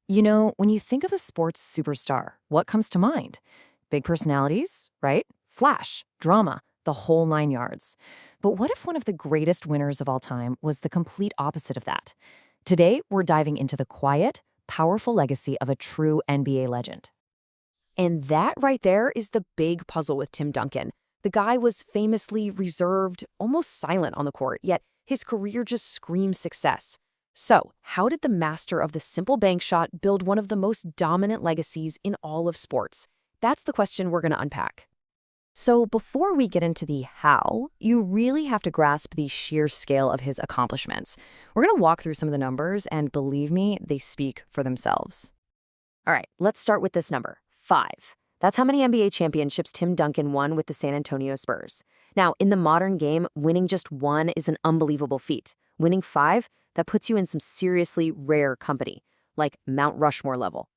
When you think of a sports superstar, what comes to mind? Big personalities, right? Flash, drama, the whole nine yards. But what if one of the greatest winners of all time was the complete opposite of that? Today, we're diving into the quiet, powerful legacy of a true NBA legend. And that right there is the big puzzle with Tim Duncan. The guy was famously reserved, almost silent on the court, yet his career just screams success. So, how did the master of the simple bank shot build one of the most dominant legacies in all of sports? That's the question we're going to unpack. So, before we get into the how, you really have to grasp the sheer scale of his accomplishments. We're going to walk through some of the numbers, and believe me, they speak for themselves. All right, let's start with this number, 5. That's how many NBA championships Tim Duncan won with the San Antonio Spurs. Now, in the modern game, winning just one is an unbelievable feat. Winning 5, that puts you in some seriously rare company, like Mount Rushmore level.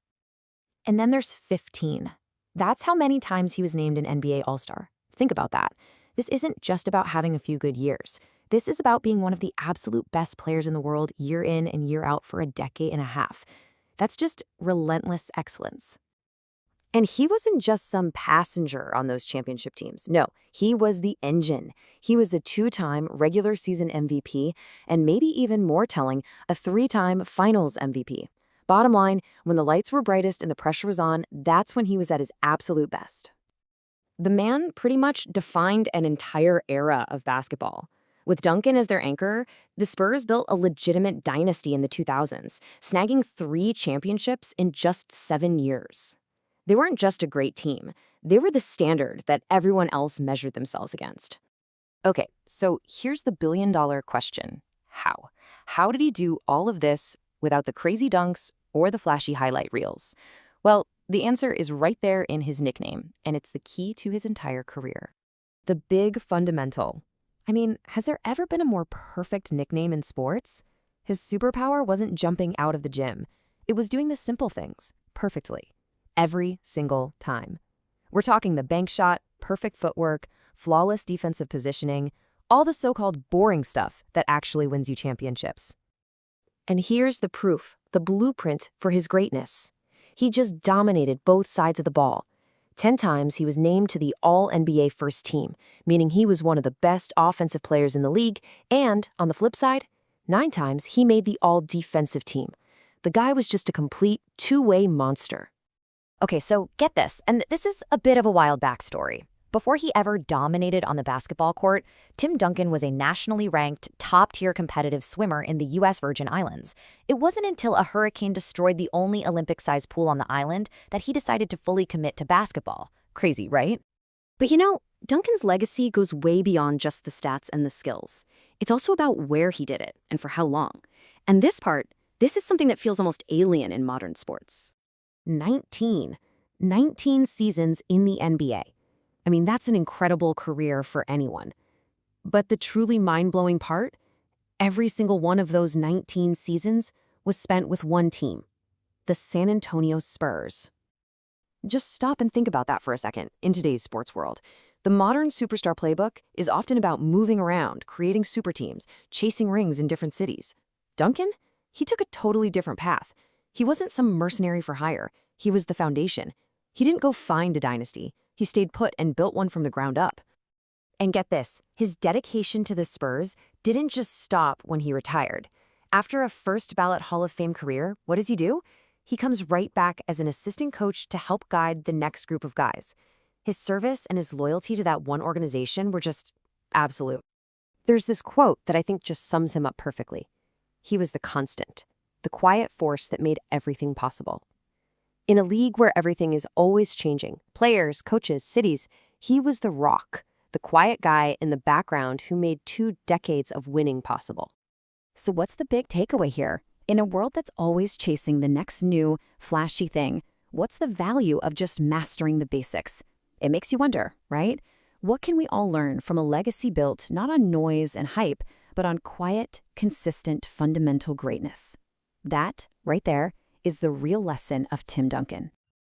And then there's 15. That's how many times he was named an NBA All-Star. Think about that. This isn't just about having a few good years. This is about being one of the absolute best players in the world year in and year out for a decade and a half. That's just relentless excellence. And he wasn't just some passenger on those championship teams. No, he was the engine. He was a 2-time regular season MVP, and maybe even more telling, a 3-time finals MVP. Bottom line, when the lights were brightest and the pressure was on, that's when he was at his absolute best. The man pretty much defined an entire era of basketball. With Duncan as their anchor, the Spurs built a legitimate dynasty in the 2000s, snagging 3 championships in just 7 years. They weren't just a great team. They were the standard that everyone else measured themselves against. Okay, so here's the billion-dollar question. How? How did he do all of this without the crazy dunks or the flashy highlight reels? Well, the answer is right there in his nickname, and it's the key to his entire career. The big fundamental. I mean, has there ever been a more perfect nickname in sports? His superpower wasn't jumping out of the gym. It was doing the simple things perfectly. Every single time. We're talking the bank shot, perfect footwork, flawless defensive positioning, all the so-called boring stuff that actually wins you championships. And here's the proof, the blueprint for his greatness. He just dominated both sides of the ball. 10 times he was named to the All-NBA first team, meaning he was one of the best offensive players in the league, and, on the flip side, 9 times he made the All-Defensive team. The guy was just a complete two-way monster. Okay, so get this, and this is a bit of a wild backstory. Before he ever dominated on the basketball court, Tim Duncan was a nationally ranked, top-tier competitive swimmer in the U.S. Virgin Islands. It wasn't until a hurricane destroyed the only Olympic-sized pool on the island that he decided to fully commit to basketball. Crazy, right? But Duncan's legacy goes way beyond just the stats and the skills. It's also about where he did it and for how long. And this is something that feels almost alien in modern sports. 19 seasons in the NBA. I mean, that's an incredible career for anyone. But the truly mind-blowing part, every single one of those 19 seasons was spent with one team, the San Antonio Spurs. Just stop and think about that for a second in today's sports world. The modern superstar playbook is often about moving around, creating super teams, chasing rings in different cities. Duncan? He took a totally different path. He wasn't some mercenary for hire. He was the foundation. He didn't go find a dynasty. He stayed put and built one from the ground up. And get this, his dedication to the Spurs didn't just stop when he retired. After a first-ballot Hall of Fame career, what does he do? He comes right back as an assistant coach to help guide the next group of guys. His service and his loyalty to that one organization were just absolute. There's this quote that I think just sums him up perfectly. He was the constant, the quiet force that made everything possible. In a league where everything is always changing, players, coaches, cities, he was the rock, the quiet guy in the background who made 2 decades of winning possible. So what's the big takeaway here? In a world that's always chasing the next new, flashy thing, what's the value of just mastering the basics? It makes you wonder, right? What can we all learn from a legacy built not on noise and hype, but on quiet, consistent, fundamental greatness? That, right there, is the real lesson of Tim Duncan.